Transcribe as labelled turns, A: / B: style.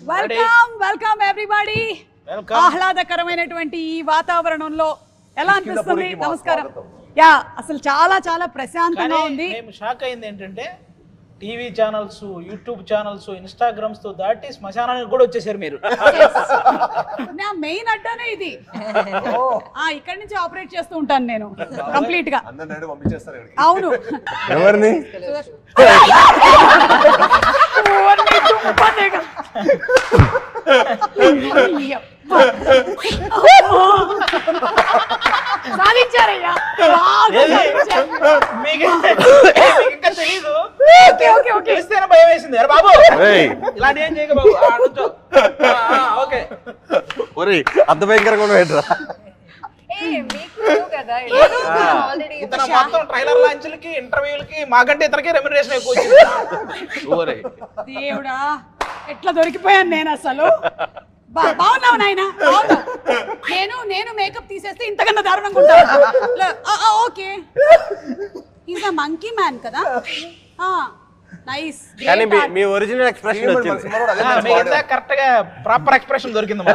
A: Welcome everybody. ఆహ్లాదకరమైనటువంటి ఈ వాతావరణంలో ఎలా అనిపిస్తుంది? నమస్కారం. యా, అసలు చాలా చాలా ప్రశాంతంగా ఉంది.
B: మేము షాక్ అయింది ఏంటంటే TV channels, YouTube channels, Instagrams తో దాటి శ్మశానానికి కూడా వచ్చేసారు మీరు.
A: నా మెయిన్ అడ్డానే ఇది. ఇక్కడ నుంచి ఆపరేట్ చేస్తూ ఉంటాను నేను కంప్లీట్ గా. అవును.
C: ఎవరిని?
A: సాధించారయ్యా.
B: ఇంకా తెలీదు, తెలిస్తేనే భయం వేసింది. అరే బాబు ఇలాంటి ఏం చేయక బాబు. ఓకే,
C: అంత భయంకరంగా ఉండేట్రా.
B: ఇతను మొత్తం ట్రైలర్ లాంచ్లకి, ఇంటర్వ్యూలకి మాకంటే ఇతనికి రెమ్యునరేషన్ ఎక్కువ వచ్చింది.
A: దేవుడా, ఎట్లా దొరికిపోయాను నేను అసలు. బాగున్నావు నాయన. నేను మేకప్ తీసేస్తే ఇంతకన్నా దారుణంగా ఉంటాను. Okay, is a monkey man కదా. నైస్.
C: మీ ఒరిజినల్ ఎక్స్ప్రెషన్
B: కరెక్ట్ గా ప్రాపర్ ఎక్స్ప్రెషన్ దొరికింది.